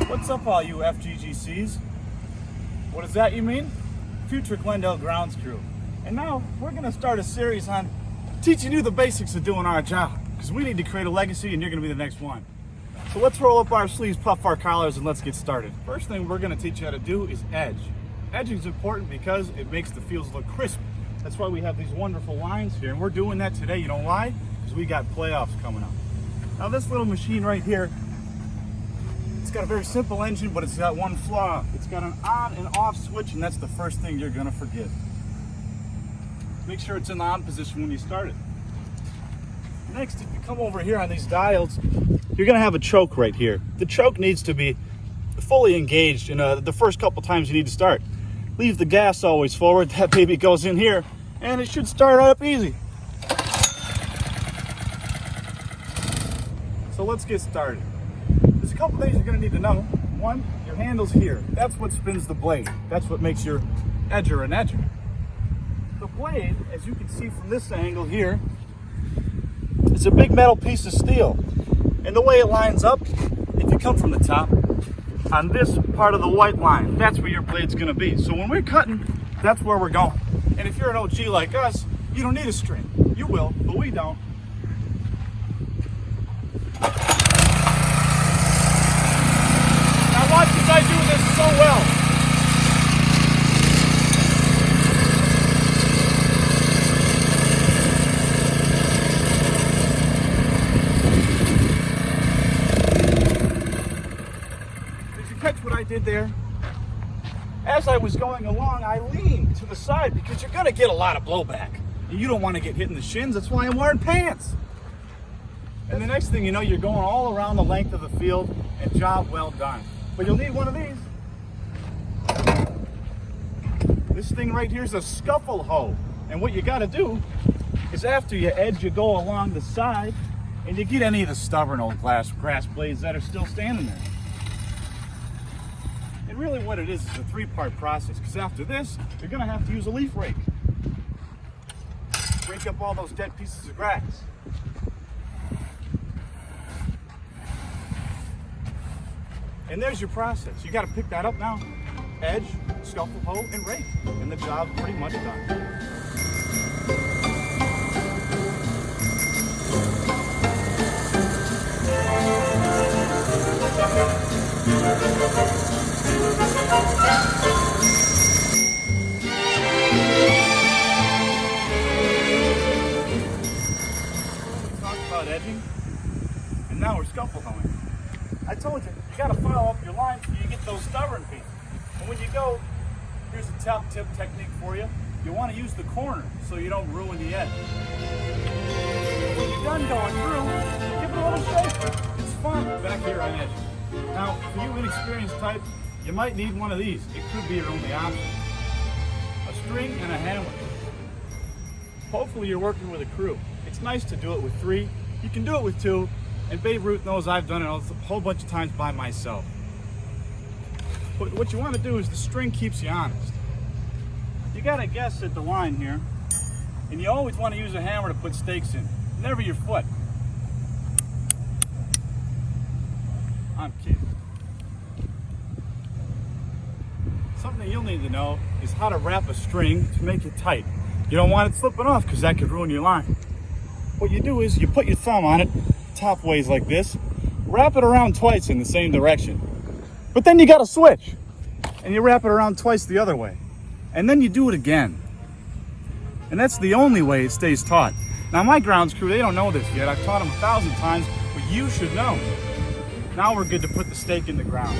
What's up, all you FGGCs? What is that you mean? Future Glendale grounds crew. And now we're gonna start a series on teaching you the basics of doing our job, because we need to create a legacy and you're gonna be the next one. So let's roll up our sleeves, puff our collars, and let's get started. First thing we're gonna teach you how to do is edge. Edging is important because it makes the fields look crisp. That's why we have these wonderful lines here, and we're doing that today. You know why? Because we got playoffs coming up. Now this little machine right here, it's got a very simple engine, but it's got one flaw. It's got an on and off switch, and that's the first thing you're gonna forget. Make sure it's in the on position when you start it. Next, if you come over here on these dials, you're gonna have a choke right here. The choke needs to be fully engaged in the first couple times you need to start. Leave the gas always forward. That baby goes in here, and it should start up easy. So let's get started. There's a couple things you're gonna need to know. One, your handle's here. That's what spins the blade. That's what makes your edger an edger. The blade, as you can see from this angle here, is a big metal piece of steel. And the way it lines up, if you come from the top, on this part of the white line, that's where your blade's gonna be. So when we're cutting, that's where we're going. And if you're an OG like us, you don't need a string. You will, but we don't. Now watch this guy doing this so well. Catch what I did there? As I was going along, I leaned to the side because you're gonna get a lot of blowback. And you don't want to get hit in the shins. That's why I'm wearing pants. And the next thing you know, you're going all around the length of the field, and job well done. But you'll need one of these. This thing right here is a scuffle hoe. And what you gotta do is after you edge, you go along the side and you get any of the stubborn old grass blades that are still standing there. And really what it is a three-part process, because after this, you're gonna have to use a leaf rake. Rake up all those dead pieces of grass. And there's your process. You gotta pick that up now. Edge, scuffle hoe, and rake. And the job's pretty much done. We talked about edging, and now we're scuffle hoeing. I told you, you gotta follow up your line so you get those stubborn pieces. And when you go, here's a top tip technique for you. You want to use the corner so you don't ruin the edge. When you're done going through, give it a little shake. It's fun back here on edge. Now, for you inexperienced type, you might need one of these. It could be your only option. A string and a hammer. Hopefully you're working with a crew. It's nice to do it with 3. You can do it with 2. And Babe Ruth knows I've done it a whole bunch of times by myself. But what you want to do is the string keeps you honest. You got to guess at the line here. And you always want to use a hammer to put stakes in. Never your foot. I'm kidding. Something you'll need to know is how to wrap a string to make it tight. You don't want it slipping off because that could ruin your line. What you do is you put your thumb on it, top ways like this, wrap it around twice in the same direction. But then you got to switch, and you wrap it around twice the other way. And then you do it again. And that's the only way it stays taut. Now my grounds crew, they don't know this yet. I've taught them 1,000 times, but you should know. Now we're good to put the stake in the ground.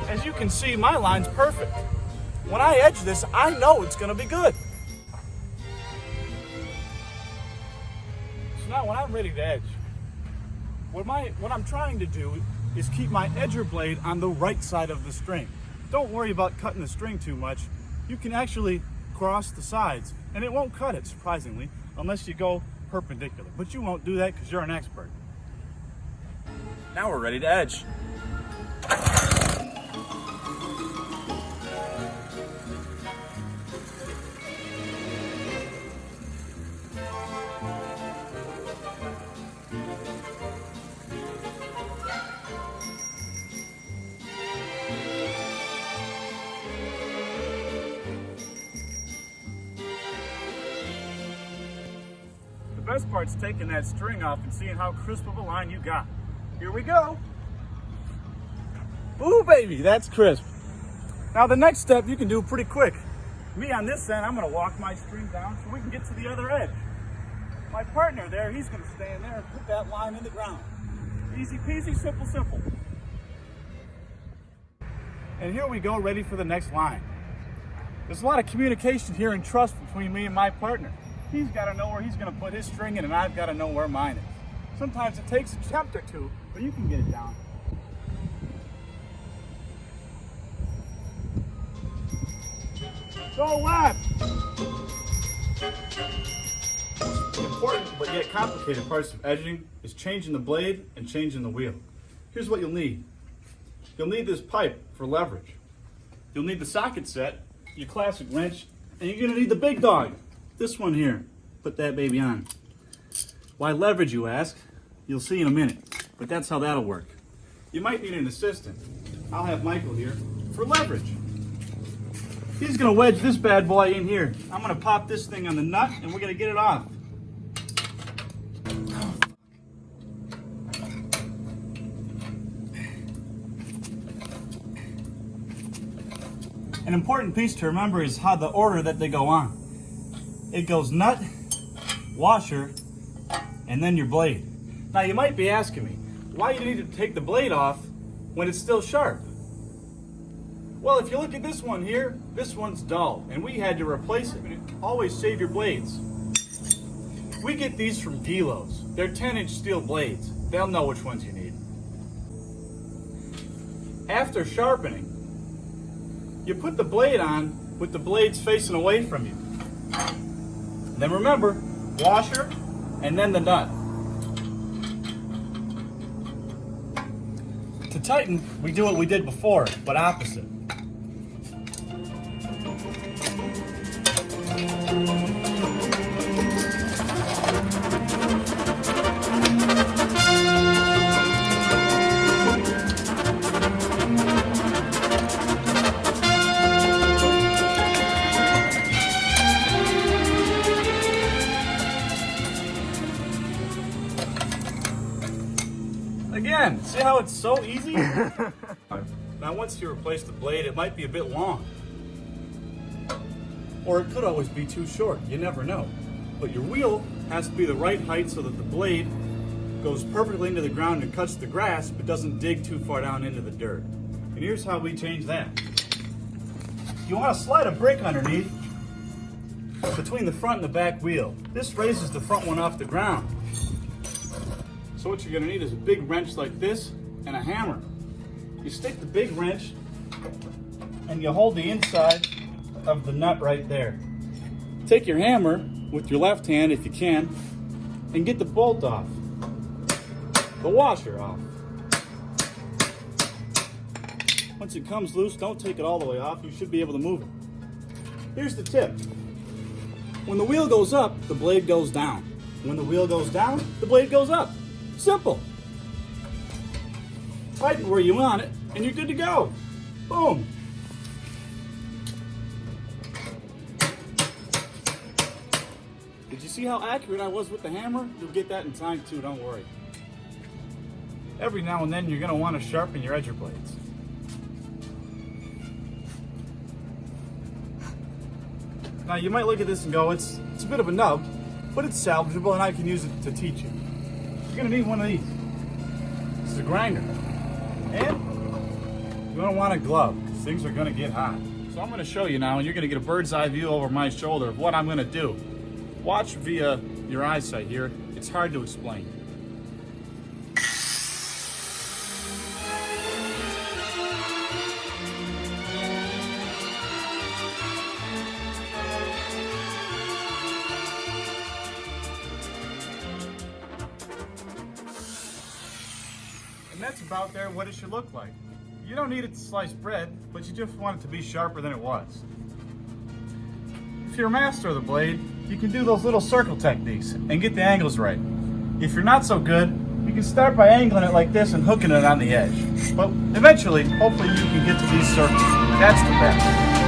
As you can see, my line's perfect. When I edge this, I know it's gonna be good. So now when I'm ready to edge, what I'm trying to do is keep my edger blade on the right side of the string. Don't worry about cutting the string too much. You can actually cross the sides, and it won't cut it, surprisingly, unless you go perpendicular. But you won't do that because you're an expert. Now we're ready to edge. The best part's taking that string off and seeing how crisp of a line you got. Here we go. Ooh, baby, that's crisp. Now the next step you can do pretty quick. Me on this end, I'm gonna walk my string down so we can get to the other edge. My partner there, he's gonna stay in there and put that line in the ground. Easy peasy, simple, simple. And here we go, ready for the next line. There's a lot of communication here and trust between me and my partner. He's gotta know where he's gonna put his string in and I've gotta know where mine is. Sometimes it takes a attempt or two, but you can get it down. Go left! The important but yet complicated parts of edging is changing the blade and changing the wheel. Here's what you'll need. You'll need this pipe for leverage. You'll need the socket set, your classic wrench, and you're gonna need the big dog. This one here. Put that baby on. Why leverage, you ask? You'll see in a minute, but that's how that'll work. You might need an assistant. I'll have Michael here for leverage. He's gonna wedge this bad boy in here. I'm gonna pop this thing on the nut and we're gonna get it off. An important piece to remember is how the order that they go on. It goes nut, washer, and then your blade. Now you might be asking me, why you need to take the blade off when it's still sharp? Well, if you look at this one here, this one's dull, and we had to replace it. Always save your blades. We get these from Gilo's. They're 10-inch steel blades. They'll know which ones you need. After sharpening, you put the blade on with the blades facing away from you. Then remember, washer, and then the nut. To tighten, we do what we did before, but opposite. Again, see how it's so easy? Now once you replace the blade, it might be a bit long. Or it could always be too short, you never know. But your wheel has to be the right height so that the blade goes perfectly into the ground and cuts the grass, but doesn't dig too far down into the dirt. And here's how we change that. You want to slide a brick underneath between the front and the back wheel. This raises the front one off the ground. So what you're gonna need is a big wrench like this and a hammer. You stick the big wrench and you hold the inside of the nut right there. Take your hammer with your left hand if you can and get the bolt off, the washer off. Once it comes loose, don't take it all the way off. You should be able to move it. Here's the tip. When the wheel goes up, the blade goes down. When the wheel goes down, the blade goes up. Simple. Tighten where you want it, and you're good to go. Boom. Did you see how accurate I was with the hammer? You'll get that in time too, don't worry. Every now and then you're gonna want to sharpen your edger blades. Now you might look at this and go, it's a bit of a nub, but it's salvageable and I can use it to teach you. You're gonna need one of these. This is a grinder. And you're gonna want a glove, because things are gonna get hot. So I'm gonna show you now, and you're gonna get a bird's eye view over my shoulder of what I'm gonna do. Watch via your eyesight here. It's hard to explain. And that's about there what it should look like. You don't need it to slice bread, but you just want it to be sharper than it was. If you're a master of the blade, you can do those little circle techniques and get the angles right. If you're not so good, you can start by angling it like this and hooking it on the edge. But eventually, hopefully you can get to these circles. That's the best.